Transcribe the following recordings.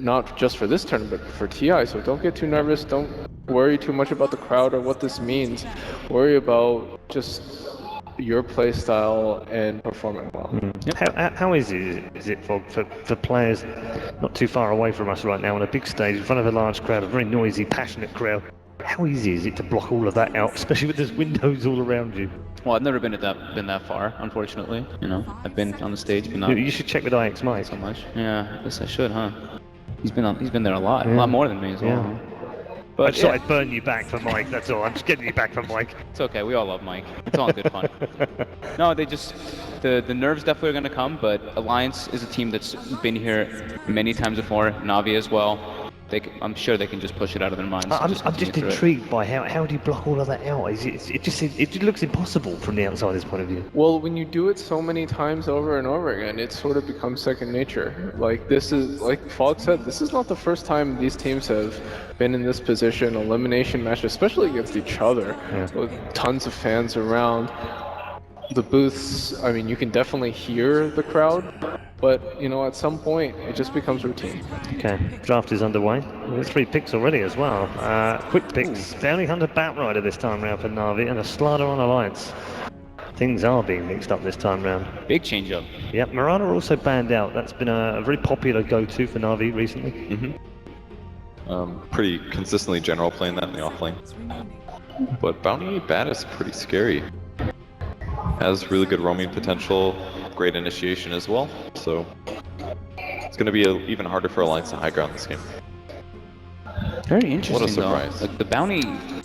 not just for this tournament, but for TI. So don't get too nervous. Don't worry too much about the crowd or what this means. Worry about just your play style and performing well. How easy is it for players not too far away from us right now on a big stage in front of a large crowd, a very noisy, passionate crowd? How easy is it to block all of that out, especially with there's windows all around you? Well, I've never been that far, unfortunately. You know, I've been on the stage, but not. You should check with IX Mike. So much. Yeah, I guess I should, huh? He's been there a lot more than me as well. Yeah. But I just thought I'd burn you back for Mike. That's all. I'm just getting you back for Mike. It's okay. We all love Mike. It's all good fun. No, they just the nerves definitely are gonna come, but Alliance is a team that's been here many times before. Navi as well. I'm sure they can just push it out of their minds. I'm just intrigued by how do you block all of that out? It looks impossible from the outsider's point of view. Well, when you do it so many times over and over again, it sort of becomes second nature. Like this is, like Fog said, this is not the first time these teams have been in this position, elimination match, especially against each other, with tons of fans around. The booths, I mean, you can definitely hear the crowd, but you know, at some point, it just becomes routine. Okay, draft is underway. There's 3 picks already as well. Quick picks. Bounty Hunter Batrider this time round for Na'Vi, and a Slardar on Alliance. Things are being mixed up this time round. Big change up. Yep, Mirana also banned out. That's been a very popular go-to for Na'Vi recently. Pretty consistently general playing that in the offlane. But Bounty Bat is pretty scary. Has really good roaming potential, great initiation as well, so it's going to be even harder for Alliance to high ground this game. Very interesting. What a surprise. Though. Like the bounty.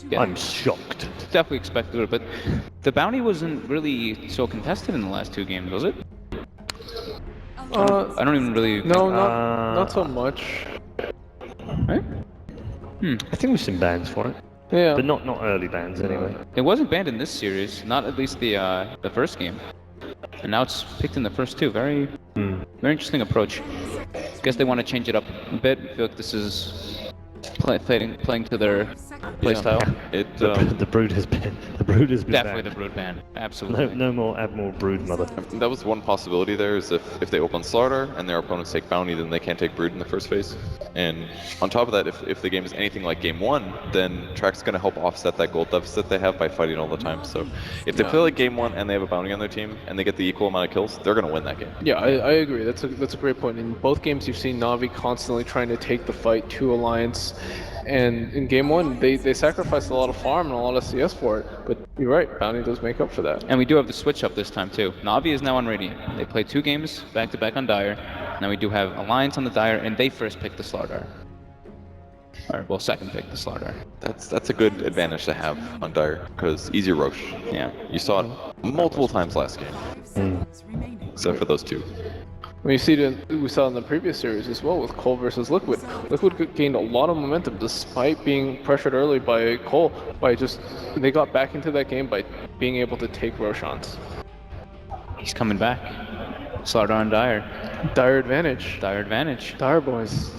Yeah, I'm shocked. Definitely expected it, but the bounty wasn't really so contested in the last 2 games, was it? I don't even really. No, not so much. Right? I think we've seen bans for it. Yeah. But not early bans anyway. It wasn't banned in this series, not at least the first game. And now it's picked in the first 2. Very interesting approach. Guess they want to change it up a bit. I feel like this is playing to their playstyle. The brood has been Definitely banned. the brood ban. Absolutely. No more Admiral Brood Mother. That was one possibility there, is if they open Slardar and their opponents take Bounty, then they can't take Brood in the first phase. And on top of that, if the game is anything like Game 1, then Track's going to help offset that gold deficit they have by fighting all the time. So if they play like Game 1 and they have a Bounty on their team and they get the equal amount of kills, they're going to win that game. Yeah, I agree. That's a great point. In both games, you've seen Na'Vi constantly trying to take the fight to Alliance. And in Game 1, they sacrificed a lot of farm and a lot of CS for it. But you're right, Bounty does make up for that. And we do have the switch up this time too. Navi is now on Radiant. They played 2 games back-to-back on Dire. Now we do have Alliance on the Dire, and they first picked the Slardar. Or, well, second pick the Slardar. That's a good advantage to have on Dire, because easy Roche. Yeah. You saw it multiple times last game. Except for those 2. We saw in the previous series as well with Cole versus Liquid. Liquid gained a lot of momentum despite being pressured early by Cole. They got back into that game by being able to take Roshan's. He's coming back. Slardar on Dire. Dire advantage. Dire advantage. Dire boys.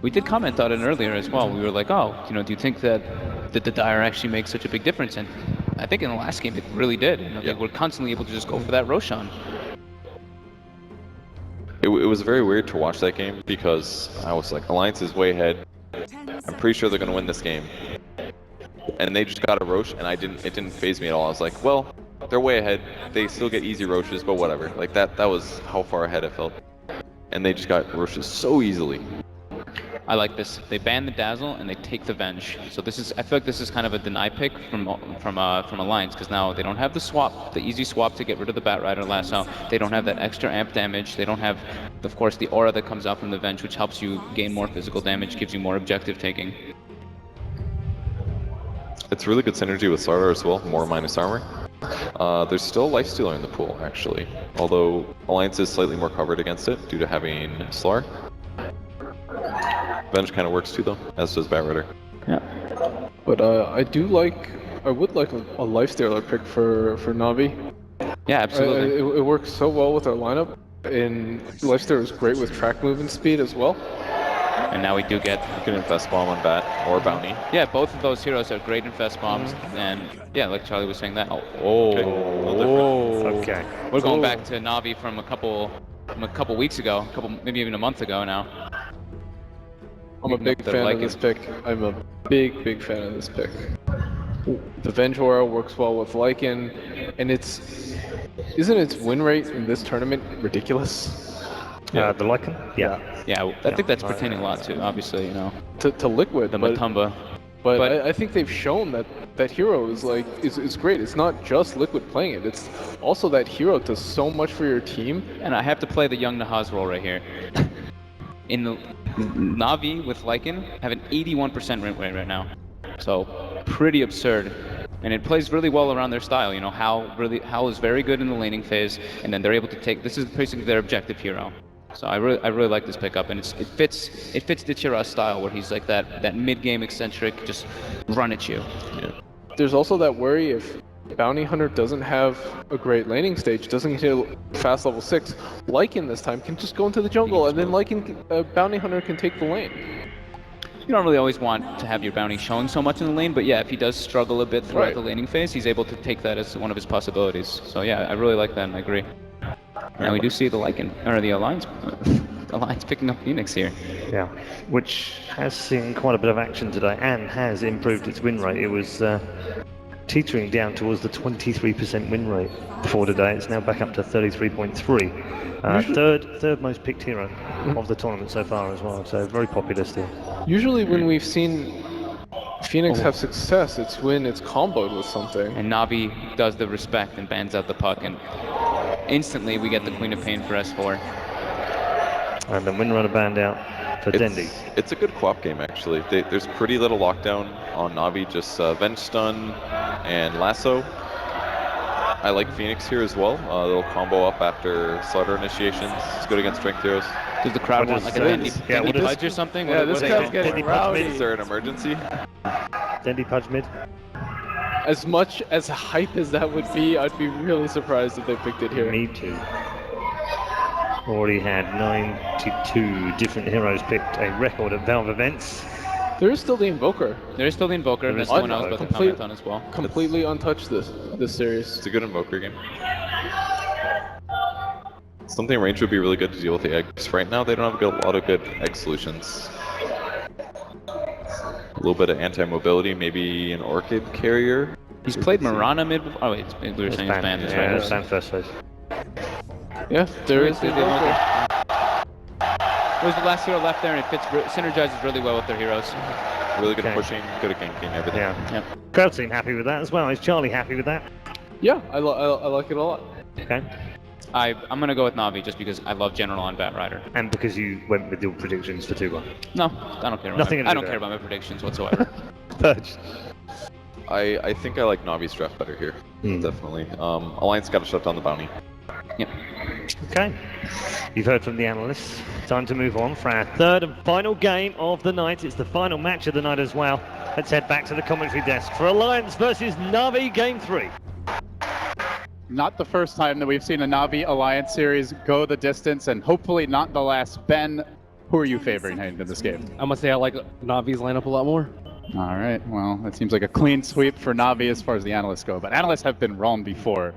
We did comment on it earlier as well. We were like, oh, do you think that the Dire actually makes such a big difference? And I think in the last game it really did. They were constantly able to just go for that Roshan. It was very weird to watch that game because I was like, Alliance is way ahead. I'm pretty sure they're going to win this game. And they just got a Roche, and it didn't faze me at all. I was like, well, they're way ahead. They still get easy Roches, but whatever. Like that was how far ahead I felt. And they just got Roches so easily. I like this. They ban the Dazzle and they take the Venge. So I feel like this is kind of a deny pick from Alliance, because now they don't have the swap, the easy swap to get rid of the Batrider lasso. They don't have that extra amp damage. They don't have, of course, the aura that comes out from the Venge, which helps you gain more physical damage, gives you more objective taking. It's really good synergy with Slardar as well, more minus armor. There's still Lifestealer in the pool, actually. Although Alliance is slightly more covered against it due to having Slar. Venge kind of works too, though, as does Batrider. Yeah. But I would like a Lifestealer pick for Na'Vi. Yeah, absolutely. It works so well with our lineup, and Lifestealer is great with track movement speed as well. And now we do get... You can Infest Bomb on Bat or Bounty. Yeah, both of those heroes are great Infest Bombs, and yeah, like Charlie was saying that. Okay. We're going back to Na'Vi from a couple weeks ago, maybe even a month ago now. I'm a big They're fan of liking. this pick. I'm a big fan of this pick. The Venge Aura works well with Lycan, and isn't its win rate in this tournament ridiculous? The Lycan? Yeah. Yeah, I think that's pertaining a lot to, obviously, you know, To Liquid, the but Matumba. But But- I think they've shown that hero is great. It's not just Liquid playing it. It's also that hero does so much for your team. And I have to play the young Nahaz role right here. In the Navi with Lycan, have an 81% win rate right now. So pretty absurd. And it plays really well around their style. You know, Hal is very good in the laning phase, and then they're able to take. This is basically their objective hero. So I really like this pickup, and it fits Dichira's style, where he's like that mid-game eccentric, just run at you. Yeah. There's also that worry if Bounty Hunter doesn't have a great laning stage, doesn't hit fast level 6, Lycan this time can just go into the jungle, and then Bounty Hunter can take the lane. You don't really always want to have your bounty showing so much in the lane, but yeah, if he does struggle a bit throughout Right. the laning phase, he's able to take that as one of his possibilities. So yeah, I really like that, and I agree. And we do see the Lycan, or the Alliance picking up Phoenix here. Yeah, which has seen quite a bit of action today and has improved its win rate. It was teetering down towards the 23% win rate before today. It's now back up to 33.3. Third most picked hero of the tournament so far as well, so very popular still. Usually when we've seen Phoenix have success, it's when it's comboed with something. And Navi does the respect and bans out the puck, and instantly we get the Queen of Pain for S4. And then Windrunner banned out for Dendi. It's a good co-op game, actually. There's pretty little lockdown on Navi, just Venge Stun and Lasso. I like Phoenix here as well. They'll combo up after Slaughter initiations. It's good against strength heroes. Does the crowd want like a Dendi Pudge or something? Yeah, this guy's Dendi getting Pudge rowdy. Is there an emergency? Dendi Pudge mid. As much as hype as that would be, I'd be really surprised if they picked it here. Me too. Already had 92 different heroes picked, a record at Valve events. There is still the Invoker, There is still the Invoker, There that's is the one I was about to complete- comment on as well. completely untouched this series. It's a good Invoker game. Something range would be really good to deal with the eggs. Right now, they don't have a lot of good egg solutions. A little bit of anti-mobility, maybe an Orchid carrier. He's played Mirana mid before. Oh wait, we were saying he's banned. That's Yeah, right. it's banned first phase. Yeah, there is the They did Invoker. Where's the last hero left there, and it synergizes really well with their heroes. Really good at Okay. pushing, good at ganking, everything. Yeah. Yep. Crowd seem happy with that as well. Is Charlie happy with that? Yeah, I like it a lot. Okay. I'm gonna go with Navi just because I love General on Batrider. And because you went with your predictions for 2-1. No, I don't care. About Nothing to my, I do don't with care that. about my predictions whatsoever. Purge. I think I like Navi's draft better here. Hmm. Definitely. Alliance got to shut down the bounty. Yep. Okay. You've heard from the analysts. Time to move on for our third and final game of the night. It's the final match of the night as well. Let's head back to the commentary desk for Alliance versus Navi Game 3. Not the first time that we've seen a Navi Alliance series go the distance, and hopefully not the last. Ben, who are you favoring heading into this game? I'm gonna say I like Navi's lineup a lot more. All right, well, that seems like a clean sweep for Navi as far as the analysts go, but analysts have been wrong before.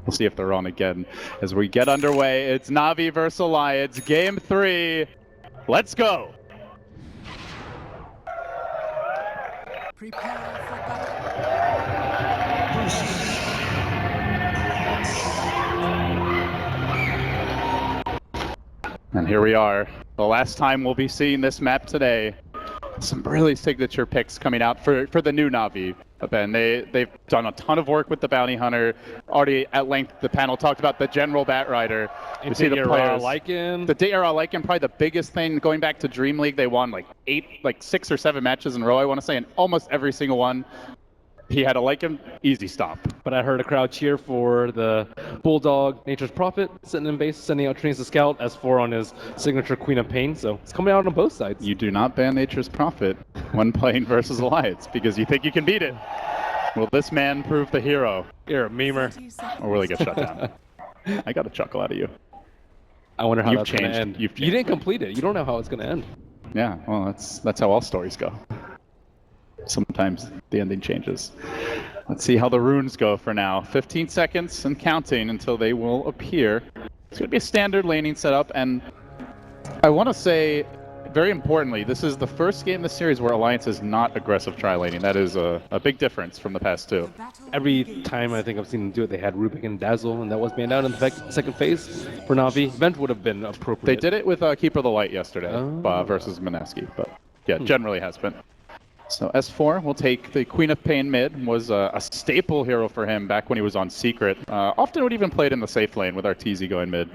We'll see if they're wrong again as we get underway. It's Navi versus Alliance, Game 3. Let's go! And here we are, the last time we'll be seeing this map today. Some really signature picks coming out for the new Navi. Ben, they've done a ton of work with the Bounty Hunter. Already at length, the panel talked about the General Batrider. We see the players. Lycan. The DRL Lycan, probably the biggest thing going back to Dream League. They won like 6 or 7 matches in a row, I want to say, and almost every single one. He had a Lycan, easy stop. But I heard a crowd cheer for the Bulldog Nature's Prophet sitting in base, sending out Trains to Scout, S4 on his signature Queen of Pain. So it's coming out on both sides. You do not ban Nature's Prophet when playing versus Alliance because you think you can beat it. Will this man prove the hero? You're a memer. Or will he get shut down? I got a chuckle out of you. I wonder how You've that's going changed. to end. You've You changed. didn't complete it. You don't know how it's going to end. Yeah, well, that's how all stories go. Sometimes the ending changes. Let's see how the runes go for now. 15 seconds and counting until they will appear. It's going to be a standard laning setup, and I want to say very importantly, this is the first game in the series where Alliance is not aggressive tri-laning. That is a big difference from the past two. Every time I think I've seen them do it, they had Rubik and Dazzle, and that was banned out in the second phase for Na'Vi. Vent would have been appropriate. They did it with Keeper of the Light yesterday Oh. versus Minaski, but yeah, generally has been. So S4 will take the Queen of Pain mid, was a staple hero for him back when he was on Secret. Often would even played in the safe lane with Arteezy going mid.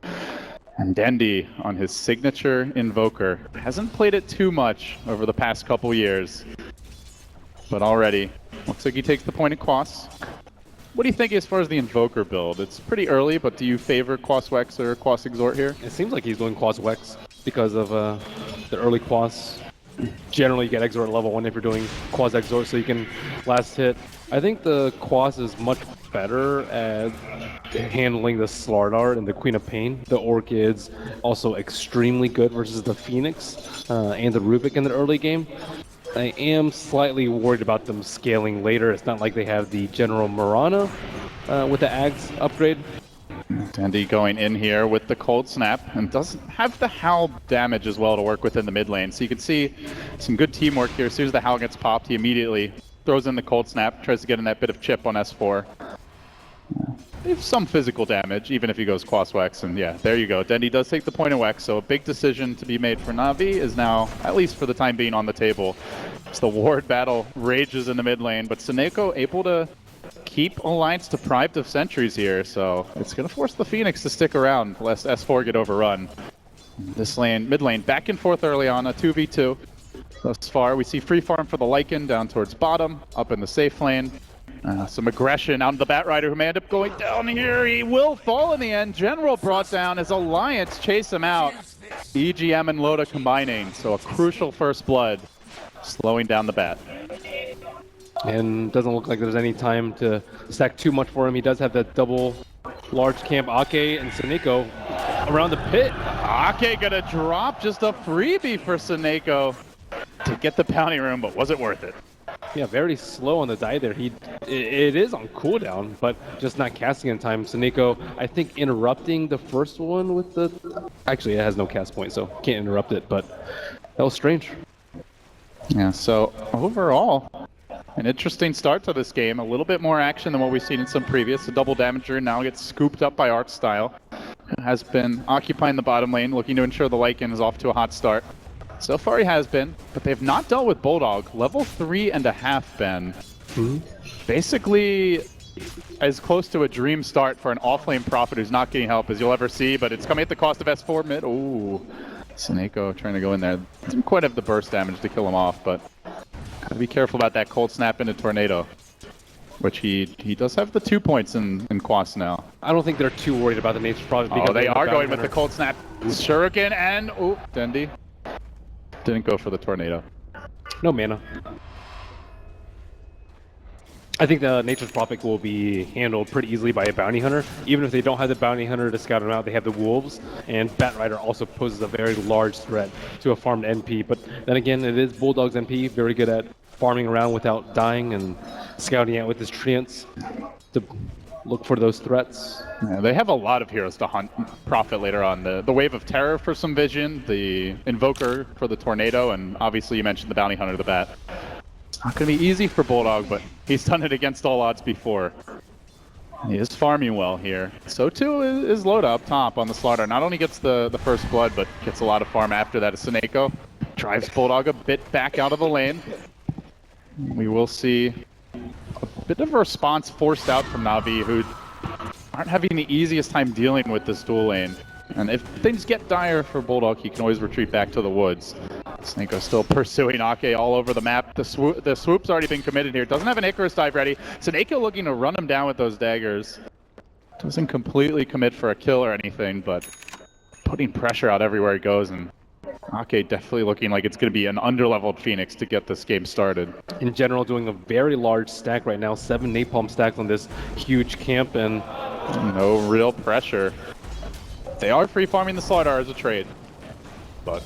And Dendi on his signature Invoker. Hasn't played it too much over the past couple years, but already looks like he takes the point at Quas. What do you think as far as the Invoker build? It's pretty early, but do you favor Quas Wex or Quas Exort here? It seems like he's going Quas Wex because of the early Quas. Generally, you get Exort at level 1 if you're doing Quas Exort, so you can last hit. I think the Quas is much better at handling the Slardar and the Queen of Pain. The Orchid's also extremely good versus the Phoenix and the Rubik in the early game. I am slightly worried about them scaling later. It's not like they have the General Mirana with the Ags upgrade. Dendi going in here with the Cold Snap and doesn't have the Howl damage as well to work within the mid lane. So you can see some good teamwork here. As soon as the Howl gets popped, he immediately throws in the Cold Snap, tries to get in that bit of chip on S4. They have some physical damage, even if he goes Quas Wex, and yeah, there you go. Dendi does take the point of Wex, so a big decision to be made for Na'Vi is now, at least for the time being, on the table. As the ward battle rages in the mid lane, but Seneko able to keep Alliance deprived of sentries here, so it's going to force the Phoenix to stick around lest S4 get overrun. This lane, mid lane, back and forth early on, a 2v2. Thus far, we see free farm for the Lycan down towards bottom, up in the safe lane. Some aggression out of the Batrider, who may end up going down here. He will fall in the end. General brought down as Alliance chase him out. EGM and Loda combining, so a crucial first blood, slowing down the Bat. And doesn't look like there's any time to stack too much for him. He does have that double large camp Ake and Seneko around the pit. Ake gonna drop just a freebie for Seneko to get the bounty room, but was it worth it? Yeah, very slow on the die there. It is on cooldown, but just not casting in time. Seneko, I think, interrupting the first one with the... Actually, it has no cast point, so can't interrupt it, but that was strange. Yeah, so overall, an interesting start to this game. A little bit more action than what we've seen in some previous. The double damager now gets scooped up by Artstyle. Has been occupying the bottom lane, looking to ensure the Lycan is off to a hot start. So far he has been, but they've not dealt with Bulldog. Level 3.5, Ben. Basically as close to a dream start for an off-lane Prophet who's not getting help as you'll ever see, but it's coming at the cost of S4 mid. Ooh, Seneko trying to go in there. Doesn't quite have the burst damage to kill him off, but gotta be careful about that Cold Snap into Tornado, which he does have the 2 points in Quas now. I don't think they're too worried about the Nature's Prophet. Oh, they are going with the Cold Snap. Shuriken and, oh, Dendi. Didn't go for the Tornado. No mana. I think the Nature's Prophet will be handled pretty easily by a Bounty Hunter. Even if they don't have the Bounty Hunter to scout him out, they have the Wolves, and Batrider also poses a very large threat to a farmed NP. But then again, it is Bulldog's NP, very good at farming around without dying and scouting out with his treants to look for those threats. Yeah, they have a lot of heroes to hunt Prophet later on. The Wave of Terror for some vision, the Invoker for the Tornado, and obviously you mentioned the Bounty Hunter, the Bat. It's not going to be easy for Bulldog, but he's done it against all odds before. He is farming well here. So too is Loda up top on the Slaughter. Not only gets the first blood, but gets a lot of farm after that as Seneko drives Bulldog a bit back out of the lane. We will see a bit of a response forced out from Na'Vi, who aren't having the easiest time dealing with this dual lane. And if things get dire for Bulldog, he can always retreat back to the woods. Seneko still pursuing Ake all over the map. The swoop's already been committed here. Doesn't have an Icarus dive ready. Seneko looking to run him down with those daggers. Doesn't completely commit for a kill or anything, but putting pressure out everywhere he goes. And Ake definitely looking like it's going to be an underleveled Phoenix to get this game started. In general, doing a very large stack right now. 7 napalm stacks on this huge camp, and no real pressure. They are free farming the Slaughter as a trade, but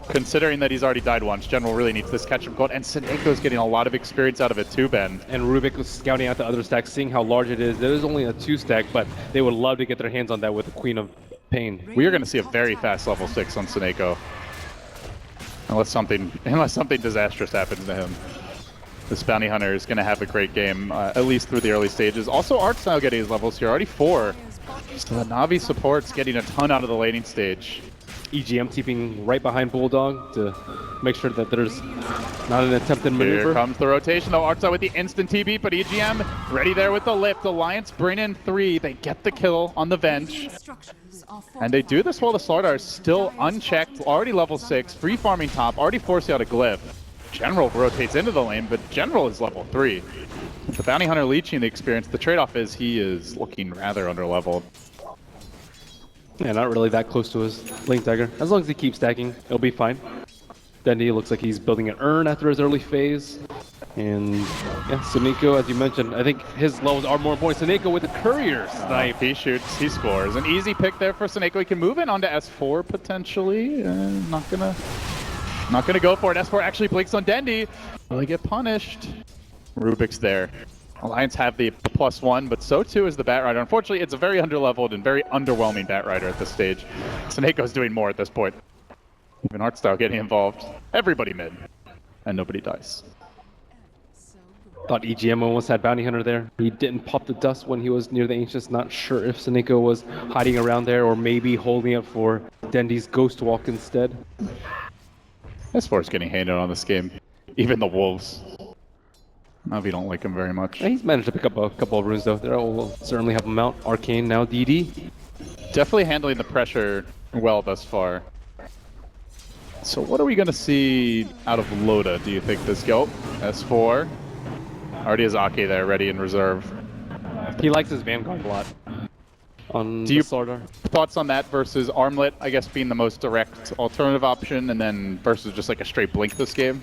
considering that he's already died once, General really needs this catch-up gold, and Seneko's getting a lot of experience out of it too, Ben. And Rubik was scouting out the other stack, seeing how large it is. There is only a 2 stack, but they would love to get their hands on that with the Queen of Pain. We are going to see a very fast level 6 on Seneko. Unless something disastrous happens to him. This Bounty Hunter is going to have a great game, at least through the early stages. Also, Artstyle getting his levels here, already 4. So the Navi support's getting a ton out of the laning stage. EGM keeping right behind Bulldog to make sure that there's not an attempted maneuver. Here comes the rotation, though. Artstyle with the instant TB, but EGM ready there with the lift. Alliance bring in 3. They get the kill on the Venge. And they do this while the Slardar is still unchecked, already level 6, free farming top, already forcing out a glyph. General rotates into the lane, but General is level 3. With the Bounty Hunter leeching the experience, the trade-off is he is looking rather underleveled. Yeah, not really that close to his Blink Dagger. As long as he keeps stacking, it'll be fine. Dendy looks like he's building an urn after his early phase. And yeah, Suneko, as you mentioned, I think his levels are more important. Suneko with the courier snipe. He shoots, he scores. An easy pick there for Suneko. He can move in onto S4 potentially. Not gonna go for it. S4 actually blinks on Dendy. Will he get punished? Rubik's there. Alliance have the +1, but so too is the Batrider. Unfortunately, it's a very underleveled and very underwhelming Batrider at this stage. Suneko's doing more at this point. Even Artstyle getting involved. Everybody mid. And nobody dies. Thought EGM almost had Bounty Hunter there. He didn't pop the dust when he was near the Ancients. Not sure if Suneko was hiding around there or maybe holding it for Dendy's Ghost Walk instead. S4 is getting handed on this game. Even the Wolves. Navi don't like him very much. Yeah, he's managed to pick up a couple of runes though. That will certainly help him out. Arcane now DD. Definitely handling the pressure well thus far. So what are we going to see out of Loda, do you think, this go? S4. Already has Ake there, ready in reserve. He likes his Vanguard a lot. On Do you Slardar. Thoughts on that versus Armlet, I guess, being the most direct alternative option, and then versus just like a straight blink this game?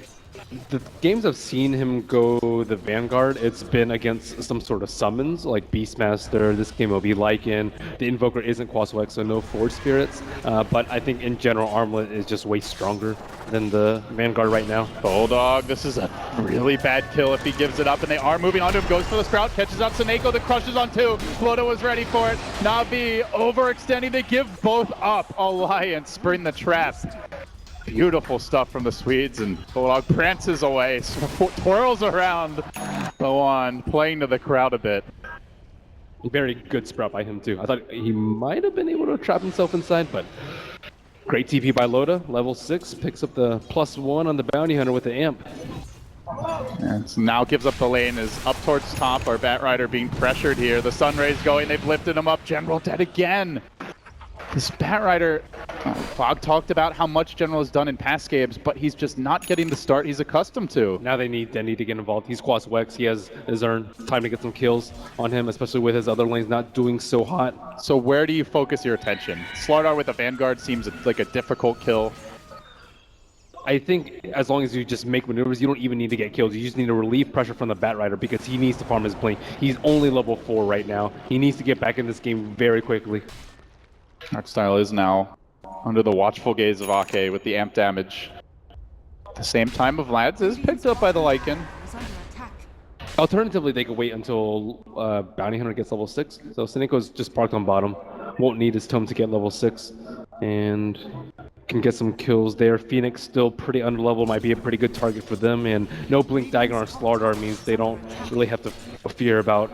The games I've seen him go the Vanguard, it's been against some sort of summons, like Beastmaster. This game will be Lycan. The Invoker isn't Quaswex, so no Forge Spirits. But I think in general, Armlet is just way stronger than the Vanguard right now. Bulldog, this is a really bad kill if he gives it up, and they are moving onto him. Goes for the Sprout, catches out Suneko, the crushes on 2. Loda was ready for it. Navi overextending, they give both up. Alliance spring the trap. Beautiful stuff from the Swedes, and Bulldog prances away, twirls around the wand, playing to the crowd a bit. Very good sprout by him too. I thought he might have been able to trap himself inside, but great TP by Loda, level 6, picks up the +1 on the Bounty Hunter with the amp. And so now gives up the lane, is up towards top. Our Batrider being pressured here. The Sunray's going, they've lifted him up. General dead again. This Batrider, Fog talked about how much General has done in past games, but he's just not getting the start he's accustomed to. Now they need Dendy to get involved. He's Quaswex, he has his urn. Time to get some kills on him, especially with his other lanes not doing so hot. So where do you focus your attention? Slardar with the Vanguard seems like a difficult kill. I think as long as you just make maneuvers, you don't even need to get kills. You just need to relieve pressure from the Batrider because he needs to farm his blink. He's only level 4 right now. He needs to get back in this game very quickly. Artstyle is now under the watchful gaze of Ake with the amp damage. At the same time, of Lads is picked up by the Lycan. Alternatively, they could wait until Bounty Hunter gets level 6. So Suneko's just parked on bottom. Won't need his tome to get level 6. And can get some kills there. Phoenix still pretty underleveled, might be a pretty good target for them. And no Blink Dagger on Slardar means they don't really have to fear about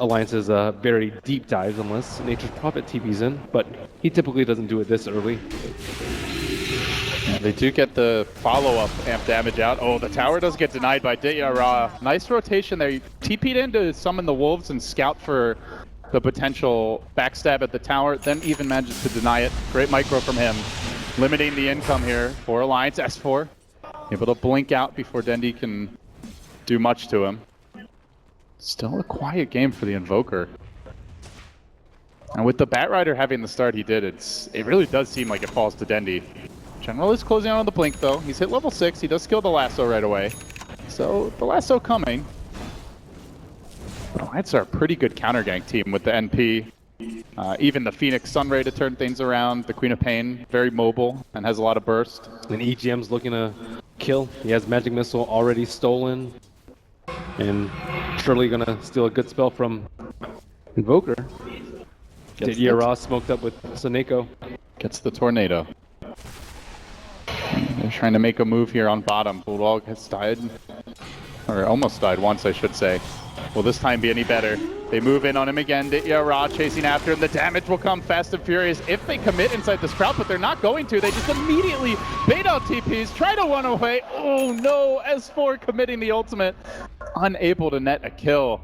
Alliance's very deep dives unless Nature's Prophet TP's in. But he typically doesn't do it this early. Yeah, they do get the follow-up amp damage out. Oh, the tower does get denied by Diara. Nice rotation there. He TP'd in to summon the Wolves and scout for the potential backstab at the tower, then even manages to deny it. Great micro from him. Limiting the income here for Alliance. S4 able to blink out before Dendy can do much to him. Still a quiet game for the Invoker. And with the Batrider having the start he did, it really does seem like it falls to Dendy. General is closing out on the blink though. He's hit level 6. He does kill the lasso right away. So the lasso coming. But Alliance are a pretty good counter gank team with the NP. Even the Phoenix Sunray to turn things around. The Queen of Pain, very mobile and has a lot of burst. And EGM's looking to kill. He has Magic Missile already stolen. And surely gonna steal a good spell from Invoker. Didier smoked up with Suneko. Gets the tornado. They're trying to make a move here on bottom. Bulldog has died, or almost died once, I should say. Will this time be any better? They move in on him again. Ra chasing after him. The damage will come fast and furious if they commit inside the Sprout, but they're not going to. They just immediately bait out TPs, try to run away. Oh no, S4 committing the ultimate. Unable to net a kill.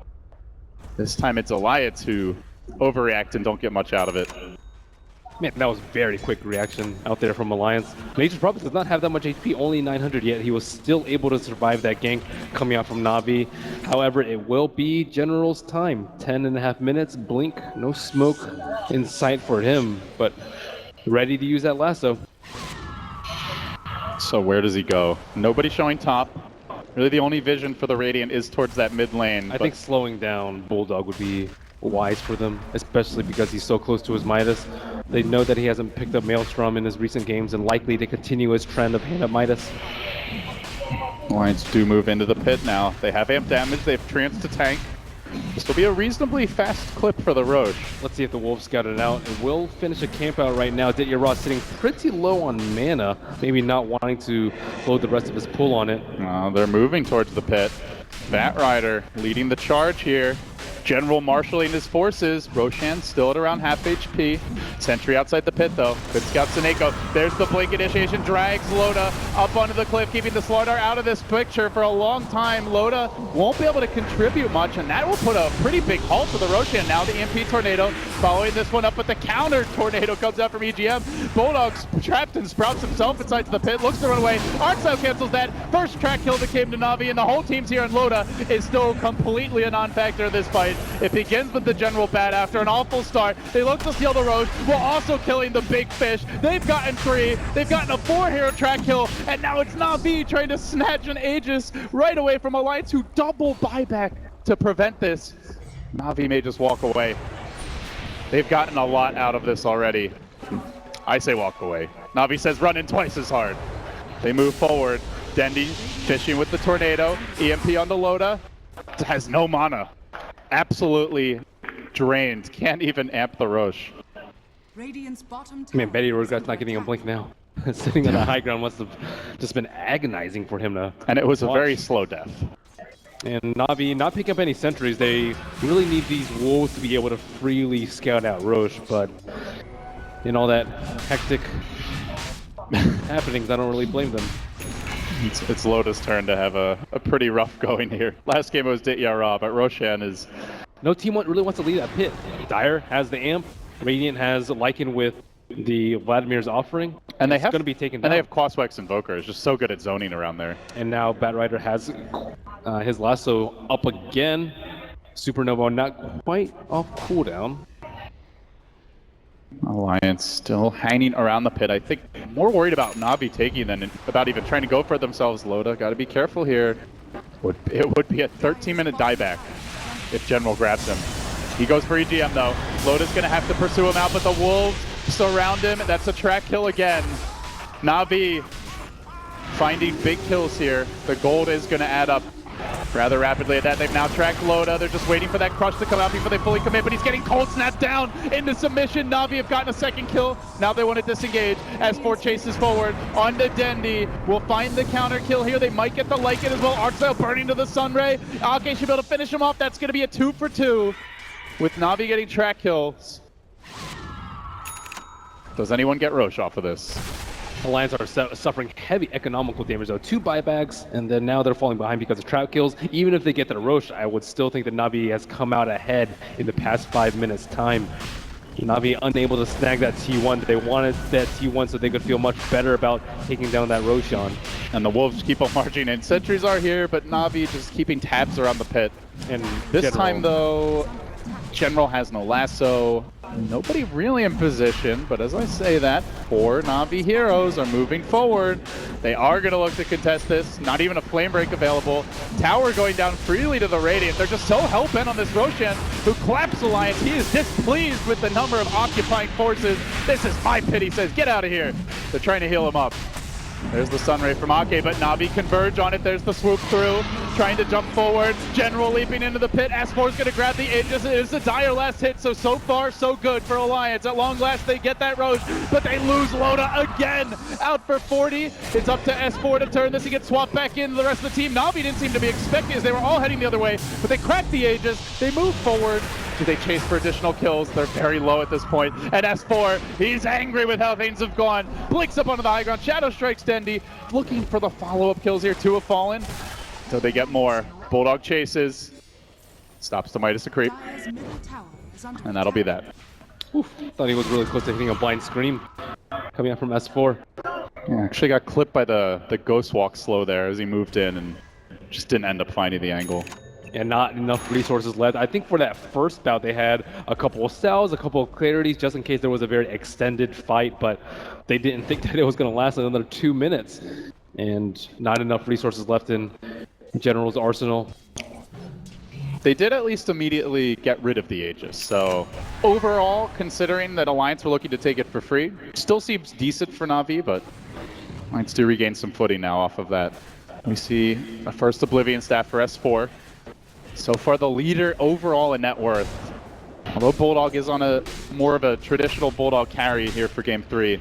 This time it's Alliance who overreact and don't get much out of it. Man, that was very quick reaction out there from Alliance. Nature's Prophet does not have that much HP, only 900 yet. He was still able to survive that gank coming out from Na'Vi. However, it will be General's time. 10.5 minutes, blink, no smoke in sight for him, but ready to use that lasso. So where does he go? Nobody showing top. Really the only vision for the Radiant is towards that mid lane. I think slowing down Bulldog would be wise for them, especially because he's so close to his Midas. They know that he hasn't picked up Maelstrom in his recent games and likely to continue his trend of hand up Midas. Alliance do move into the pit now. They have amp damage, they have trance to tank. This will be a reasonably fast clip for the Roche. Let's see if the Wolves scout it out. It will finish a camp out right now. Ra sitting pretty low on mana, maybe not wanting to load the rest of his pull on it. They're moving towards the pit. Batrider leading the charge here. General marshalling his forces. Roshan still at around half HP. Sentry outside the pit though. Good scout Seneko. There's the blink initiation. Drags Loda up onto the cliff, keeping the Slardar out of this picture for a long time. Loda won't be able to contribute much, and that will put a pretty big halt to the Roshan. Now the EMP Tornado following this one up, but the counter Tornado comes out from EGM. Bulldog's trapped and sprouts himself inside the pit. Looks to run away. Arcstyle cancels that. First track kill that came to Na'Vi, and the whole team's here, and Loda is still completely a non-factor in this fight. It begins with the General bat after an awful start. They look to steal the Roche while also killing the big fish. They've gotten 3. They've gotten a 4-hero track kill, and now it's Na'Vi trying to snatch an Aegis right away from Alliance, who double buyback to prevent this. Na'Vi may just walk away. They've gotten a lot out of this already. I say walk away. Na'Vi says run in twice as hard. They move forward. Dendi fishing with the Tornado. EMP on the Loda. Has no mana. Absolutely drained. Can't even amp the Roche. Man, Betty regrets not getting a blink now. Sitting on the high ground must have just been agonizing for him to And it was watch. a very slow death. And Na'Vi not picking up any sentries. They really need these wolves to be able to freely scout out Roche, but in all that hectic happenings, I don't really blame them. It's Loda's turn to have a pretty rough going here. Last game it was Ra, but Roshan is... No team really wants to lead that pit. Dire has the amp. Radiant has Lycan with the Vladimir's offering. And they it's have going to be taken down. And they have Quaswex Invoker. It's just so good at zoning around there. And now Batrider has his lasso up again. Supernova not quite off cooldown. Alliance still hanging around the pit. I think more worried about Na'Vi taking than about even trying to go for themselves. Loda, got to be careful here. It would be a 13-minute dieback if General grabs him. He goes for EGM though. Loda's going to have to pursue him out, but the Wolves surround him. That's a track kill again. Na'Vi finding big kills here. The gold is going to add up rather rapidly at that. They've now tracked Loda. They're just waiting for that crush to come out before they fully commit, but he's getting cold snapped down into submission. Na'Vi have gotten a second kill. Now they want to disengage as Fort chases forward on the Dendi. Will find the counter kill here. They might get the Lycan as well. Arcstyle burning to the Sunray. Ake should be able to finish him off. That's going to be a 2 for 2 with Na'Vi getting track kills. Does anyone get Roche off of this? Alliance are suffering heavy economical damage though. 2 buybacks, and then now they're falling behind because of trap kills. Even if they get the Roche, I would still think that Na'Vi has come out ahead in the past 5 minutes time. Na'Vi unable to snag that T1. They wanted that T1 so they could feel much better about taking down that Roshan. And the Wolves keep on marching in. Sentries are here, but Na'Vi just keeping tabs around the pit. And This time though, General has no lasso. Nobody really in position, but as I say that, 4 Na'Vi heroes are moving forward. They are going to look to contest this. Not even a flame break available. Tower going down freely to the Radiant. They're just so hell-bent on this Roshan, who claps Alliance. He is displeased with the number of occupying forces. This is my pit, he says. Get out of here. They're trying to heal him up. There's the Sunray from Ake, but Na'Vi converge on it. There's the swoop through, trying to jump forward. General leaping into the pit. S4 is going to grab the Aegis. It is the dire last hit, so far, so good for Alliance. At long last, they get that Roche, but they lose Loda again. Out for 40. It's up to S4 to turn this. He gets swapped back into the rest of the team. Na'Vi didn't seem to be expecting as they were all heading the other way, but they cracked the Aegis. They move forward. Do they chase for additional kills? They're very low at this point. And S4, he's angry with how things have gone. Blinks up onto the high ground. Shadow strikes Dendy. Looking for the follow-up kills here. 2 have fallen. So they get more. Bulldog chases. Stops the Midas to creep. And that'll be that. Oof, thought he was really close to hitting a blind scream coming out from S4. Yeah, actually got clipped by the Ghost Walk slow there as he moved in and just didn't end up finding the angle. And not enough resources left. I think for that first bout they had a couple of cells, a couple of clarities, just in case there was a very extended fight, but they didn't think that it was going to last another 2 minutes. And not enough resources left in General's arsenal. They did at least immediately get rid of the Aegis, so overall, considering that Alliance were looking to take it for free, still seems decent for Na'Vi, but Alliance do regain some footing now off of that. We see a first Oblivion staff for S4. So far the leader overall in net worth. Although Bulldog is on a more of a traditional Bulldog carry here for game 3.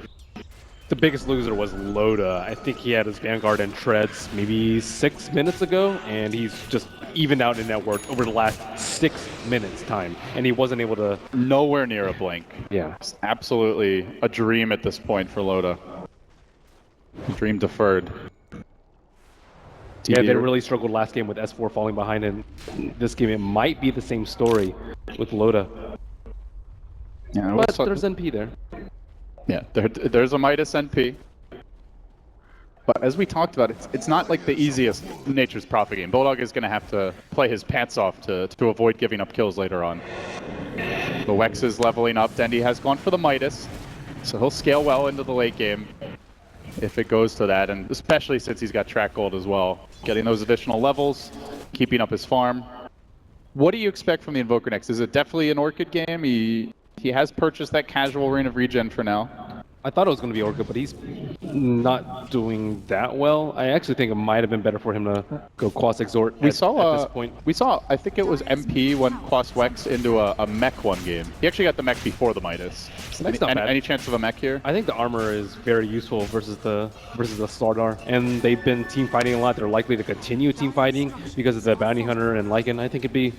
The biggest loser was Loda. I think he had his Vanguard and Treads maybe 6 minutes ago, and he's just evened out in net worth over the last 6 minutes time, and he wasn't able to... Nowhere near a blink. Yeah. It's absolutely a dream at this point for Loda. Dream deferred. Yeah, they really struggled last game with S4 falling behind, and this game it might be the same story with Loda. Yeah, but there's NP there. Yeah, there's a Midas NP. But as we talked about, it's not like the easiest Nature's Prophet game. Bulldog is going to have to play his pants off to avoid giving up kills later on. The Wex is leveling up. Dendy has gone for the Midas, so he'll scale well into the late game if it goes to that, and especially since he's got track gold as well. Getting those additional levels, keeping up his farm. What do you expect from the Invoker next? Is it definitely an Orchid game? He has purchased that casual Ring of Regen for now. I thought it was going to be Orchid, but he's not doing that well. I actually think it might have been better for him to go Quas Exhort at this point. We saw, I think it was MP when Quas Wex into a mech one game. He actually got the mech before the Midas. Any chance of a mech here? I think the armor is very useful versus the Slardar, and they've been team fighting a lot. They're likely to continue team fighting because of the Bounty Hunter and Lycan. I think it'd be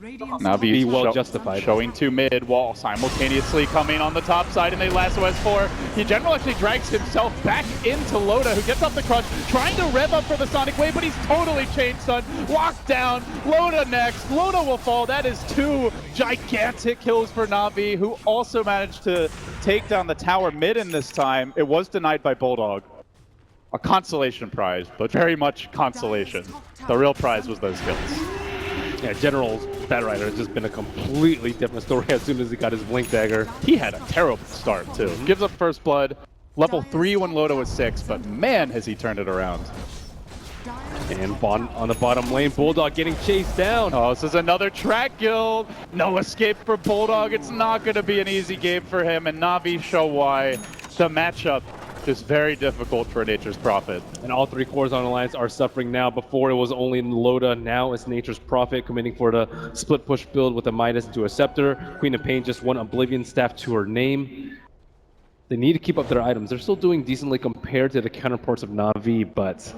Navi well justified. Showing 2 mid while simultaneously coming on the top side, and they lasso S4. The General actually drags himself back into Loda, who gets up the crunch, trying to rev up for the Sonic Wave, but he's totally chain stunned. Locked down. Loda next. Loda will fall. That is 2 gigantic kills for Navi, who also managed to take down the tower mid in this time. It was denied by Bulldog. A consolation prize, but very much consolation. The real prize was those kills. Yeah, General's Batrider has just been a completely different story as soon as he got his Blink Dagger. He had a terrible start, too. Gives up first blood. Level 3 when Loda was 6, but man, has he turned it around. And on the bottom lane, Bulldog getting chased down. Oh, this is another track guild. No escape for Bulldog. It's not going to be an easy game for him, and Navi show why. The matchup is very difficult for Nature's Prophet. And all 3 cores on Alliance are suffering now. Before it was only Loda, now it's Nature's Prophet committing for the split push build with a Midas into a Scepter. Queen of Pain just 1 Oblivion staff to her name. They need to keep up their items. They're still doing decently compared to the counterparts of Na'Vi, but...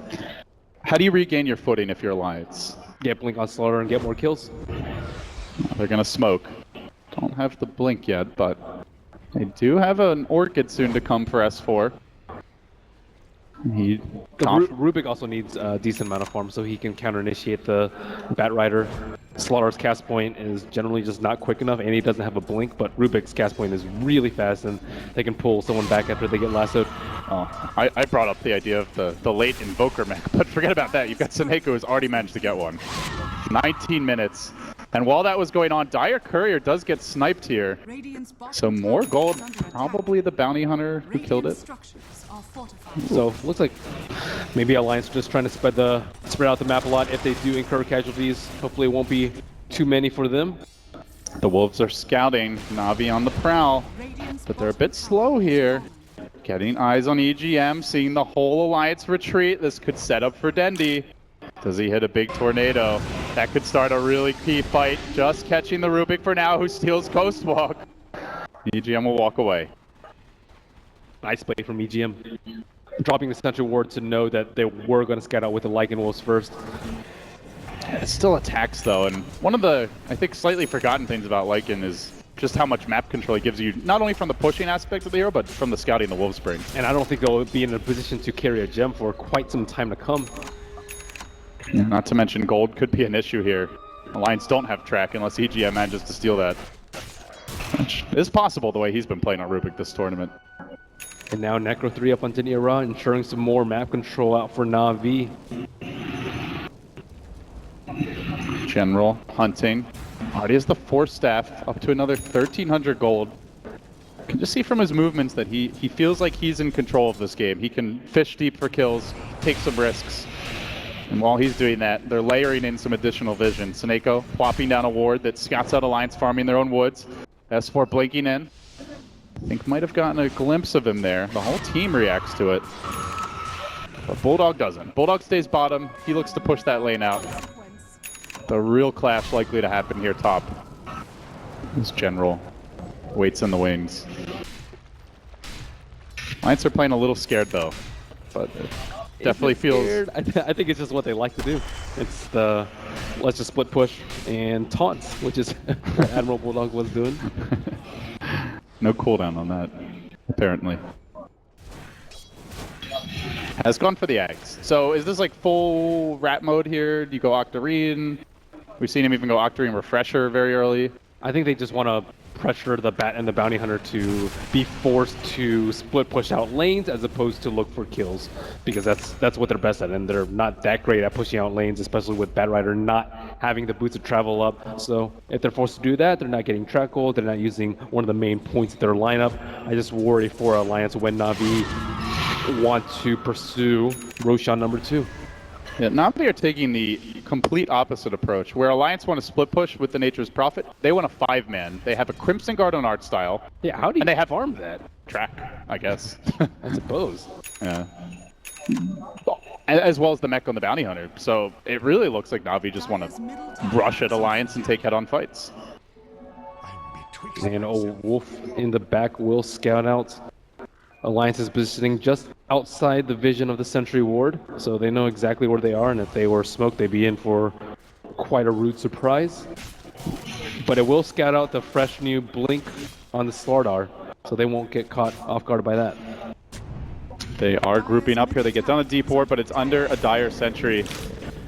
How do you regain your footing if you're Alliance? Get Blink on Slaughter and get more kills. They're going to smoke. Don't have the Blink yet, but they do have an Orchid soon to come for S4. Rubik also needs a decent amount of farm so he can counter-initiate the Batrider. Slaughter's cast point is generally just not quick enough, and he doesn't have a blink, but Rubik's cast point is really fast, and they can pull someone back after they get lassoed. Oh, I brought up the idea of the late Invoker mech, but forget about that. You've got Seneko who's already managed to get one. 19 minutes. And while that was going on, Dire Courier does get sniped here. So more gold, probably the Bounty Hunter who killed it. So looks like maybe Alliance are just trying to spread out the map a lot. If they do incur casualties, hopefully it won't be too many for them. The Wolves are scouting, Navi on the prowl, but they're a bit slow here. getting eyes on EGM, seeing the whole Alliance retreat. This could set up for Dendi. Does he hit a big tornado? That could start a really key fight. Just catching the Rubik for now, who steals Coast Walk. EGM will walk away. Nice play from EGM. Dropping the central ward to know that they were going to scout out with the Lycan Wolves first. It still attacks though, and one of the, I think, slightly forgotten things about Lycan is just how much map control it gives you, not only from the pushing aspect of the hero, but from the scouting the Wolf Spring. And I don't think they'll be in a position to carry a gem for quite some time to come. Not to mention gold could be an issue here. Alliance don't have track unless EGM manages to steal that. Which is possible the way he's been playing on Rubik this tournament. And now Necro 3 up on Diniera, ensuring some more map control out for Na'Vi. General hunting. Already has the Force Staff up to another 1,300 gold. You can just see from his movements that he feels like he's in control of this game. He can fish deep for kills, take some risks. And while he's doing that, they're layering in some additional vision. Seneko plopping down a ward that scouts out Alliance farming their own woods. S4 blinking in. I think might have gotten a glimpse of him there. The whole team reacts to it. But Bulldog doesn't. Bulldog stays bottom. He looks to push that lane out. The real clash likely to happen here top. This General waits in the wings. Alliance are playing a little scared though. But it definitely feels... I think it's just what they like to do. It's the let's just split push and taunt, which is what Admiral Bulldog was doing. No cooldown on that, apparently. Has gone for the Ags. So is this like full rat mode here? Do you go Octarine? We've seen him even go Octarine Refresher very early. I think they just want to pressure the Bat and the Bounty Hunter to be forced to split push out lanes as opposed to look for kills, because that's what they're best at, and they're not that great at pushing out lanes, especially with Bat Rider not having the boots to travel up. So if they're forced to do that, they're not getting track gold, they're not using one of the main points of their lineup. I just worry for Alliance when Na'Vi want to pursue Roshan number 2. Yeah, Na'Vi are taking the complete opposite approach. Where Alliance want to split push with the Nature's Prophet, they want a 5-man. They have a Crimson Guard on art style. Yeah, how do you and they have farm that? Track, I guess. I suppose. Yeah. As well as the mech on the Bounty Hunter. So it really looks like Na'Vi just want to rush at Alliance and take head-on fights. And Wolf in the back will scout out. Alliance is positioning just outside the vision of the Sentry Ward, so they know exactly where they are, and if they were smoked, they'd be in for quite a rude surprise. But it will scout out the fresh new blink on the Slardar, so they won't get caught off guard by that. They are grouping up here. They get down a deep ward, but it's under a dire Sentry.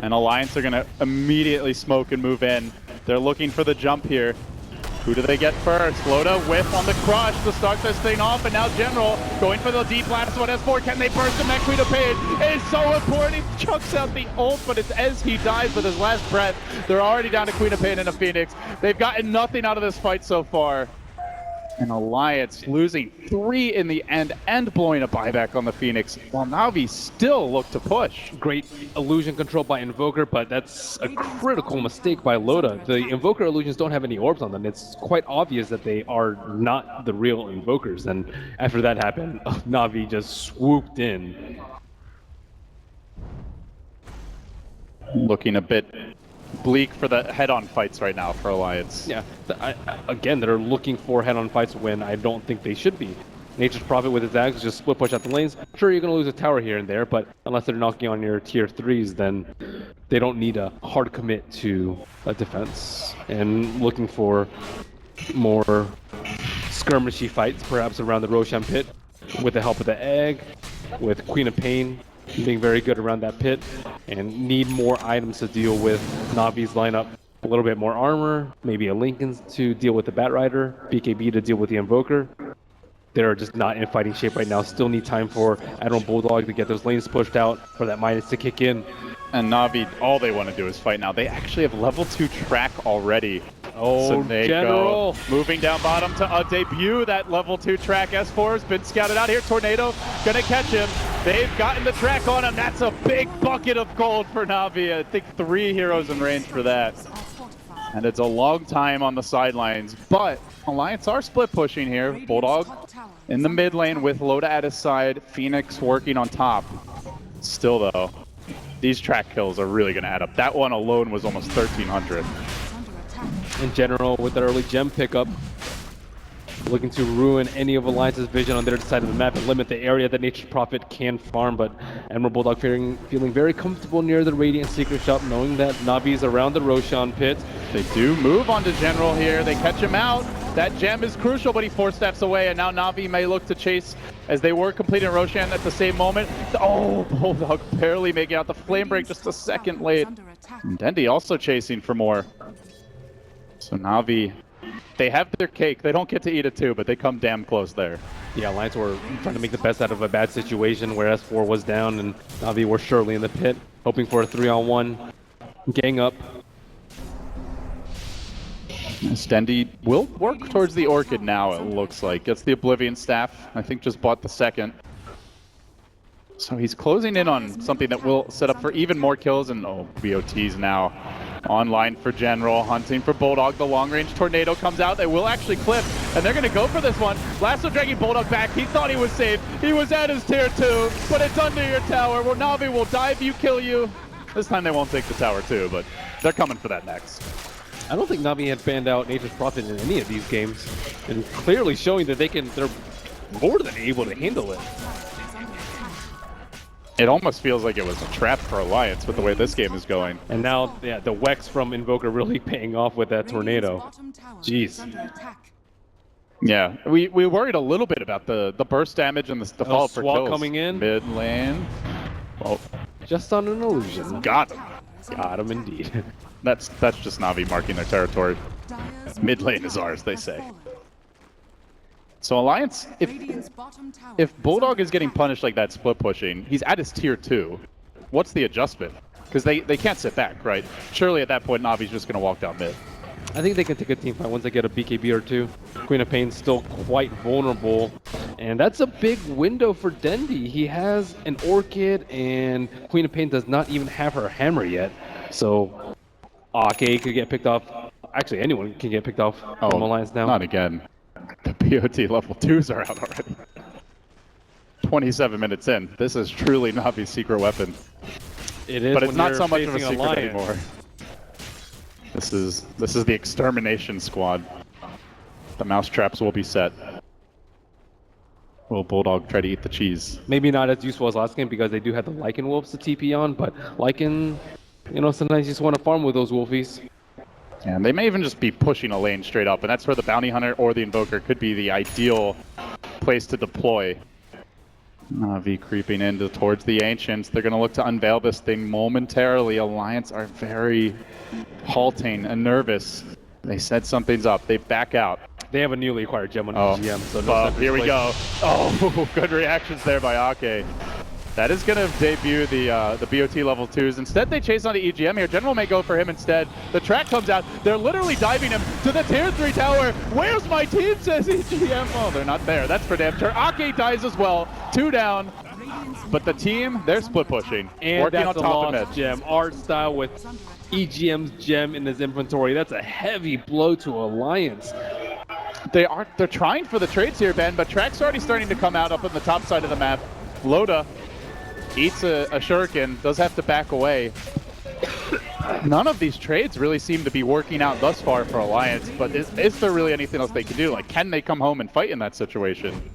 And Alliance are going to immediately smoke and move in. They're looking for the jump here. Who do they get first? Loda whiff on the crush to start this thing off, and now General going for the deep last one. S4, can they burst him? That Queen of Pain is so important. He chucks out the ult, but it's as he dies with his last breath. They're already down to Queen of Pain and a Phoenix. They've gotten nothing out of this fight so far. And Alliance losing 3 in the end and blowing a buyback on the Phoenix, while Na'Vi still look to push. Great illusion control by Invoker, but that's a critical mistake by Loda. The Invoker illusions don't have any orbs on them. It's quite obvious that they are not the real Invokers, and after that happened, Na'Vi just swooped in. Looking a bit bleak for the head-on fights right now for Alliance. Yeah, again, they're looking for head-on fights when I don't think they should be. Nature's Prophet with his Ags just split push out the lanes. Sure, you're going to lose a tower here and there, but unless they're knocking on your tier 3s, then they don't need a hard commit to a defense. And looking for more skirmishy fights, perhaps around the Roshan pit, with the help of the egg, with Queen of Pain being very good around that pit, and need more items to deal with Na'Vi's lineup. A little bit more armor, maybe a Lincoln to deal with the Bat Rider, BKB to deal with the Invoker. They're just not in fighting shape right now. Still need time for Admiral Bulldog to get those lanes pushed out, for that Midas to kick in. And Na'Vi, all they want to do is fight now. They actually have level 2 track already. Oh, so they General! Go. Moving down bottom to debut that level 2 track. S4 has been scouted out here. Tornado gonna catch him. They've gotten the track on him. That's a big bucket of gold for Na'Vi. I think 3 heroes in range for that. And it's a long time on the sidelines, but Alliance are split pushing here. Bulldog in the mid lane with Loda at his side, Phoenix working on top. Still though, these track kills are really going to add up. That one alone was almost 1,300. In general, with the early gem pickup, looking to ruin any of Alliance's vision on their side of the map and limit the area that Nature's Prophet can farm, but Emerald Bulldog feeling very comfortable near the Radiant Secret Shop, knowing that Navi's around the Roshan pit. They do move on to General here. They catch him out. That gem is crucial, but he 4 steps away, and now Navi may look to chase as they were completing Roshan at the same moment. Oh, Bulldog barely making out the flame break just a second late. And Dendi also chasing for more. So Navi, they have their cake. They don't get to eat it too, but they come damn close there. Yeah, Alliance were trying to make the best out of a bad situation where S4 was down and Navi were surely in the pit, hoping for a 3-on-1 gang up. Dendi will work towards the Orchid now, it looks like. Gets the Oblivion Staff. I think just bought the second. So he's closing in on something that will set up for even more kills. And oh, BOT's now online for General, hunting for Bulldog. The long-range tornado comes out. They will actually clip, and they're going to go for this one. Lasso dragging Bulldog back. He thought he was safe. He was at his tier 2, but it's under your tower. Well, Navi will dive you, kill you. This time they won't take the tower too, but they're coming for that next. I don't think Navi had banned out Nature's Prophet in any of these games, and clearly showing that they're more than able to handle it. It almost feels like it was a trap for Alliance with the way this game is going. And now, yeah, the Wex from Invoker really paying off with that tornado. Jeez. Yeah, we worried a little bit about the burst damage and the fall for kills. coming in. Mid lane. Well, Just on an illusion. got him. Got him indeed. That's just Navi marking their territory. Mid lane is ours, they say. So Alliance, if Bulldog is getting punished like that split pushing, he's at his tier 2. What's the adjustment? Because they can't sit back, right? Surely at that point, Navi's just going to walk down mid. I think they can take a team fight once they get a BKB or two. Queen of Pain's still quite vulnerable, and that's a big window for Dendi. He has an Orchid, and Queen of Pain does not even have her hammer yet. So Ake could get picked off. Actually, anyone can get picked off from Alliance now. Not again. The BOT level 2s are out already. 27 minutes in. This is truly Navi's secret weapon. It is, but it's not so much of a facing secret Alliance anymore. This is the extermination squad. The mouse traps will be set. Will Bulldog try to eat the cheese? Maybe not as useful as last game because they do have the Lycan Wolves to TP on, but Lycan, you know, sometimes you just want to farm with those Wolfies. And they may even just be pushing a lane straight up, and that's where the Bounty Hunter or the Invoker could be the ideal place to deploy. Navi creeping in towards the Ancients. They're going to look to unveil this thing momentarily. Alliance are very halting and nervous. They said something's up. They back out. They have a newly acquired gem on GM, so no here we go. Oh, good reactions there by Ake. That is going to debut the BOT level 2s. Instead, they chase on the EGM here. General may go for him instead. The track comes out. They're literally diving him to the tier 3 tower. Where's my team, says EGM. Oh, they're not there. That's for damn sure. Ake dies as well. 2 down. But the team, they're split pushing. And working that's on a top of lost mid. gem. Art style with EGM's gem in his inventory. That's a heavy blow to Alliance. They're trying for the trades here, Ben, but track's already starting to come out up on the top side of the map. Loda eats a shuriken, does have to back away. None of these trades really seem to be working out thus far for Alliance, but is there really anything else they can do? Like, can they come home and fight in that situation?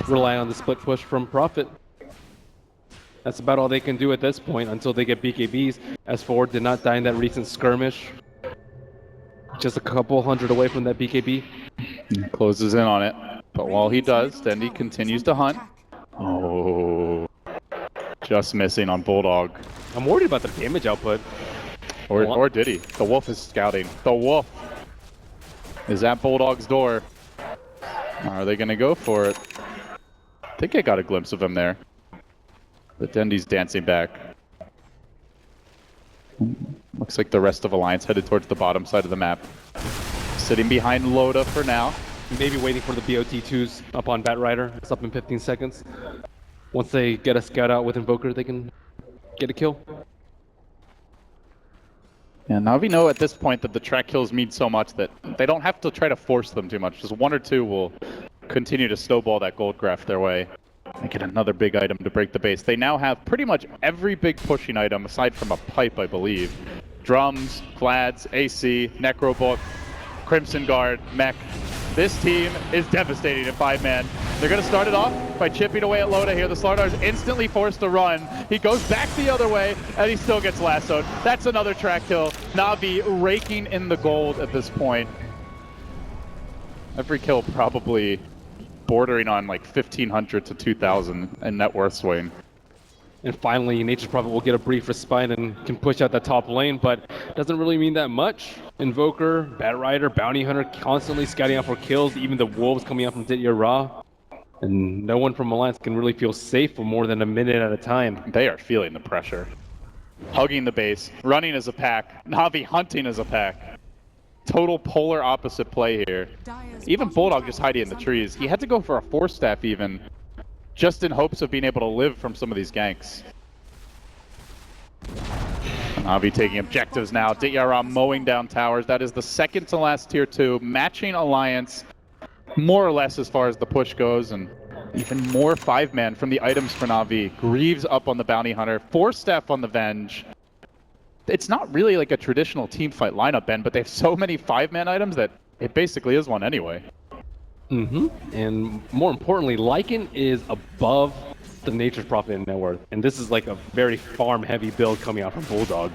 Rely on the split push from Prophet. That's about all they can do at this point until they get BKBs. S4 did not die in that recent skirmish. Just a couple hundred away from that BKB. He closes in on it, but while he does, then he continues to hunt. Oh, just missing on Bulldog. I'm worried about the damage output. Or did he? The Wolf is scouting. The Wolf is at Bulldog's door. Are they going to go for it? I think I got a glimpse of him there. But Dendi's dancing back. Looks like the rest of Alliance headed towards the bottom side of the map. Sitting behind Loda for now. Maybe waiting for the BOT2s up on Batrider. It's up in 15 seconds. Once they get a scout out with Invoker, they can get a kill. Yeah, Na'Vi know at this point that the track kills mean so much that they don't have to try to force them too much. Just one or two will continue to snowball that gold graph their way and get another big item to break the base. They now have pretty much every big pushing item aside from a pipe, I believe. Drums, Vlads, AC, Necrobook, Crimson Guard, Mech. This team is devastating at 5-man. They're going to start it off by chipping away at Loda here. The Slardar is instantly forced to run. He goes back the other way, and he still gets lassoed. That's another track kill. Na'Vi raking in the gold at this point. Every kill probably bordering on like 1,500 to 2,000 in net worth swing. And finally, Nature's Prophet will get a brief respite and can push out that top lane, but doesn't really mean that much. Invoker, Bat Rider, Bounty Hunter constantly scouting out for kills, even the Wolves coming out from Ditya Ra. And no one from Alliance can really feel safe for more than a minute at a time. They are feeling the pressure. Hugging the base, running as a pack, Na'Vi hunting as a pack. Total polar opposite play here. Even Bulldog just hiding in the trees. He had to go for a 4-staff even, just in hopes of being able to live from some of these ganks. Na'Vi taking objectives now. Ditya Ra mowing down towers. That is the second to last tier 2, matching Alliance more or less as far as the push goes, and even more 5-man from the items for Na'Vi. Greaves up on the Bounty Hunter, 4-staff on the Venge. It's not really like a traditional team fight lineup, Ben, but they have so many 5-man items that it basically is one anyway. And more importantly, Lycan is above the Nature's Prophet in net worth, and this is like a very farm-heavy build coming out from Bulldog.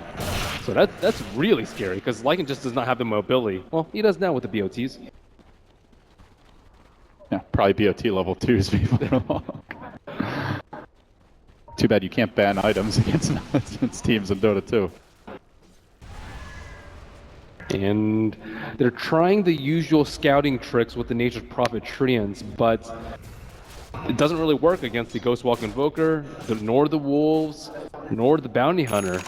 So that's really scary, because Lycan just does not have the mobility. Well, he does now with the BOTs. Yeah, probably BOT level 2s before long. Too bad you can't ban items against teams in Dota 2. And they're trying the usual scouting tricks with the Nature's Prophet Treants, but it doesn't really work against the Ghostwalk Invoker, nor the Wolves, nor the Bounty Hunter.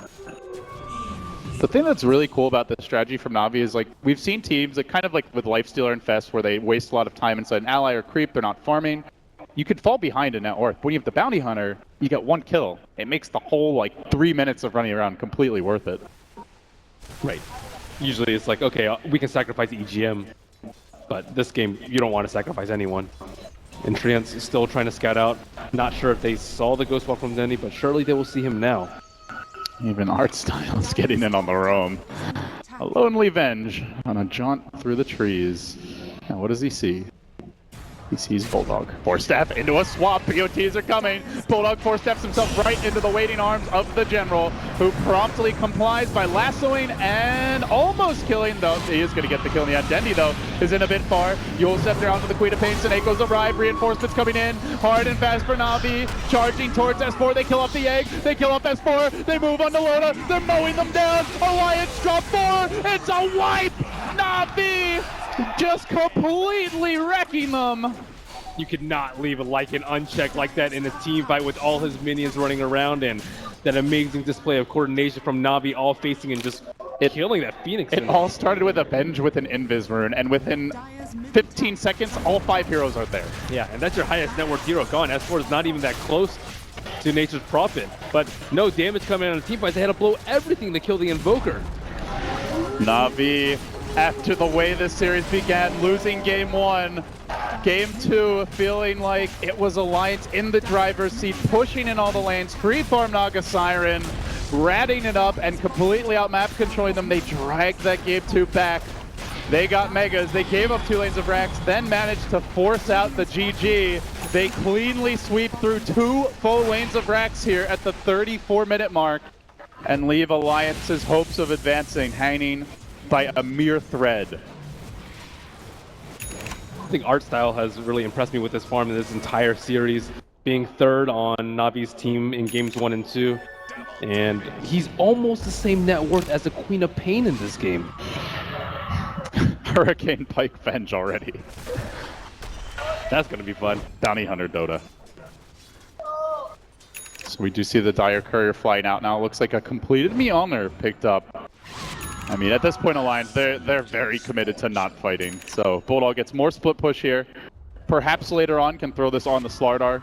The thing that's really cool about this strategy from Na'Vi is, like, we've seen teams, like, kind of like with Lifestealer and Fest, where they waste a lot of time inside an ally or creep, they're not farming. You could fall behind in net worth. When you have the Bounty Hunter, you get one kill. It makes the whole, like, 3 minutes of running around completely worth it. Right. Usually it's like, okay, we can sacrifice EGM, but this game, you don't want to sacrifice anyone. And Treants is still trying to scout out. Not sure if they saw the Ghostwalk from Denny, but surely they will see him now. Even Artstyle is getting in on the roam. A lonely Venge on a jaunt through the trees. Now what does he see? He sees Bulldog. 4-staff into a swap. BOTs are coming. Bulldog 4-staffs himself right into the waiting arms of the General, who promptly complies by lassoing and almost killing, though he is going to get the kill in the end. Dendy, though, is in a bit far. Yule Scepter out to the Queen of Pain. Seneco's arrived. Reinforcements coming in. Hard and fast for Na'Vi. Charging towards S4. They kill off the egg. They kill off S4. They move on to Loda. They're mowing them down. Alliance drop 4. It's a wipe. Na'Vi just completely wrecking them. You could not leave a Lycan unchecked like that in a team fight with all his minions running around, and that amazing display of coordination from Na'Vi all facing and just killing that Phoenix. It all started with a Venge with an Invis rune, and within 15 seconds, all 5 heroes are there. Yeah, and that's your highest net worth hero gone. S4 is not even that close to Nature's Prophet, but no damage coming out of the team fight. They had to blow everything to kill the Invoker. Na'Vi, after the way this series began, losing game 1, game 2 feeling like it was Alliance in the driver's seat, pushing in all the lanes, free farm Naga Siren, ratting it up and completely outmap controlling them. They dragged that game 2 back. They got Megas, they gave up 2 lanes of Rax, then managed to force out the GG. They cleanly sweep through 2 full lanes of Rax here at the 34-minute mark and leave Alliance's hopes of advancing hanging by a mere thread. I think Artstyle has really impressed me with this farm in this entire series, being third on Na'Vi's team in games 1 and 2. And he's almost the same net worth as the Queen of Pain in this game. Hurricane Pike Venge already. That's going to be fun. Bounty Hunter Dota. So we do see the Dire Courier flying out now. It looks like a completed Mjolnir picked up. I mean, at this point, Alliance, they're very committed to not fighting. So Bulldog gets more split push here. Perhaps later on can throw this on the Slardar.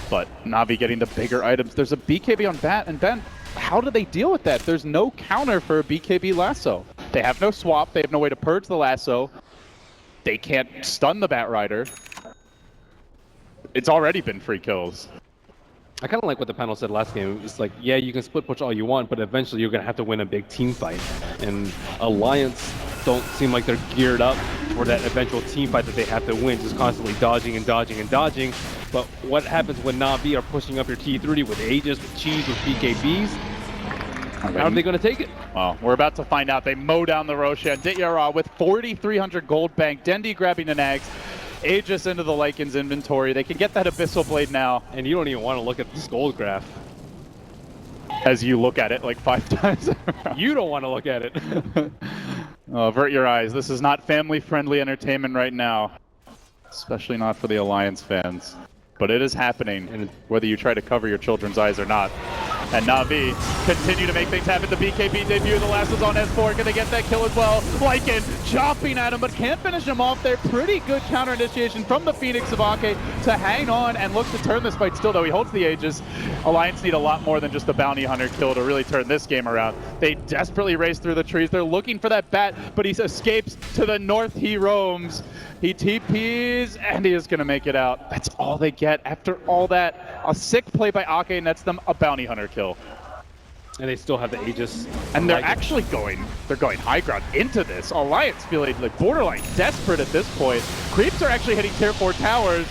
But Na'Vi getting the bigger items. There's a BKB on Bat, and Ben, how do they deal with that? There's no counter for a BKB lasso. They have no swap. They have no way to purge the lasso. They can't stun the Batrider. It's already been free kills. I kind of like what the panel said last game. It's like, yeah, you can split push all you want, but eventually you're going to have to win a big team fight. And Alliance don't seem like they're geared up for that eventual team fight that they have to win, just constantly dodging and dodging and dodging. But what happens when Na'Vi are pushing up your T30 with Aegis, with Cheese, with BKBs? How are they going to take it? Well, we're about to find out. They mow down the Roshan. Dityara with 4,300 gold bank. Dendi grabbing the Nags. Aegis into the Lycan's inventory. They can get that Abyssal Blade now. And you don't even want to look at this gold graph. As you look at it like 5 times. You don't want to look at it. Avert your eyes. This is not family-friendly entertainment right now. Especially not for the Alliance fans. But it is happening, and whether you try to cover your children's eyes or not. And Na'Vi continue to make things happen. The BKB debut, the last is on S4. Gonna get that kill as well. Lycan chopping at him, but can't finish him off there. Pretty good counter initiation from the Phoenix of Ake to hang on and look to turn this fight still, though he holds the Aegis. Alliance need a lot more than just the Bounty Hunter kill to really turn this game around. They desperately race through the trees. They're looking for that bat, but he escapes to the north. He roams. He TPs, and he is going to make it out. That's all they get. After all that, a sick play by Ake nets them a Bounty Hunter kill. And they still have the Aegis. And they're actually going high ground into this. Alliance feeling like borderline desperate at this point. Creeps are actually hitting tier 4 towers.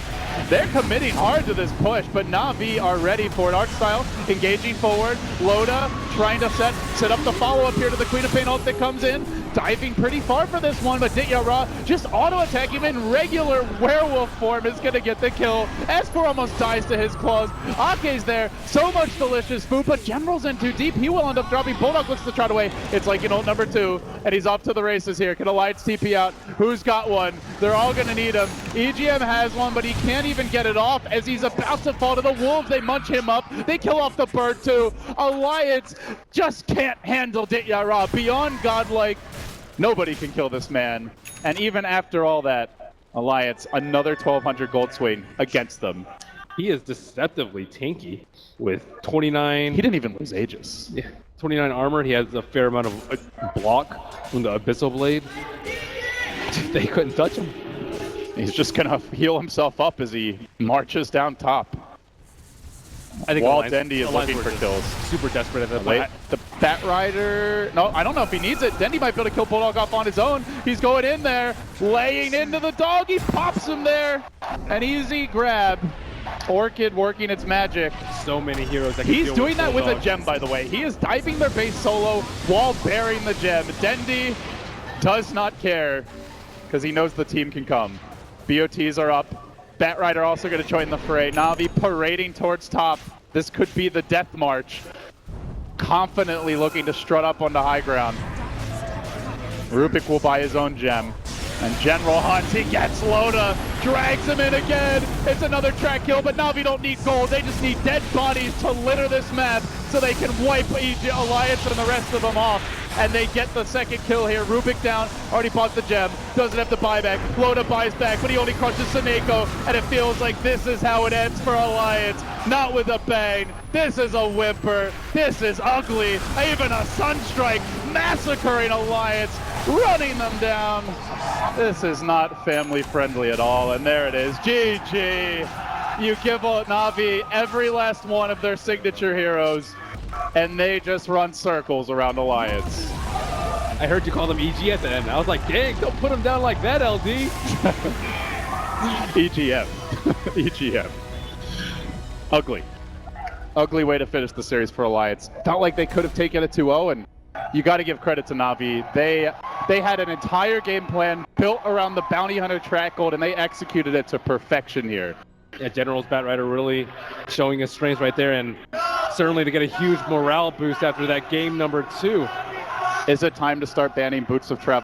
They're committing hard to this push, but Na'Vi are ready for it. Artstyle engaging forward. Loda trying to set up the follow-up here to the Queen of Pain ult that comes in. Diving pretty far for this one, but Dityara just auto-attack him in regular werewolf form is going to get the kill. S4 almost dies to his claws. Ake's there. So much delicious food, but General's in too deep. He will end up dropping. Bulldog looks to trot away. It's like an ult number 2, and he's off to the races here. Can Alliance TP out? Who's got one? They're all going to need him. EGM has one, but he can't even get it off as he's about to fall to the wolves. They munch him up. They kill off the bird too. Alliance just can't handle Dityara. Beyond godlike, nobody can kill this man. And even after all that, Alliance, another 1,200 gold swing against them. He is deceptively tanky with 29. He didn't even lose Aegis. Yeah, 29 armor. He has a fair amount of block from the Abyssal Blade. They couldn't touch him. He's just gonna heal himself up as he marches down top. I think While Dendi is looking for kills. Super desperate at that Wait, point. the Batrider. No, I don't know if he needs it. Dendi might be able to kill Bulldog off on his own. He's going in there, laying into the dog. He pops him there. An easy grab. Orchid working its magic. So many heroes that can He's deal doing that with a Bulldog. gem, by the way. He is diving their base solo while bearing the gem. Dendi does not care because he knows the team can come. BOTs are up. Batrider also going to join the fray. Na'Vi parading towards top. This could be the death march. Confidently looking to strut up onto high ground. Rubik will buy his own gem. And General hunts, he gets Loda, drags him in again. It's another track kill, but Na'Vi don't need gold. They just need dead bodies to litter this map so they can wipe Alliance and the rest of them off. And they get the second kill here. Rubik down, already bought the gem, doesn't have to buy back. Loda buys back, but he only crushes Seneko, and it feels like this is how it ends for Alliance. Not with a bang. This is a whimper. This is ugly. Even a Sunstrike massacring Alliance, running them down. This is not family friendly at all, and there it is. GG. You give Na'Vi every last one of their signature heroes, and they just run circles around Alliance. I heard you call them EG at the end. I was like, dang, don't put them down like that, LD. EGM. EGM. Ugly. Ugly way to finish the series for Alliance. Felt like they could have taken it 2-0, and you got to give credit to Na'Vi. They had an entire game plan built around the Bounty Hunter track gold, and they executed it to perfection here. Yeah, General's Batrider really showing his strength right there, and certainly to get a huge morale boost after that game number 2. Is it time to start banning Boots of Travel?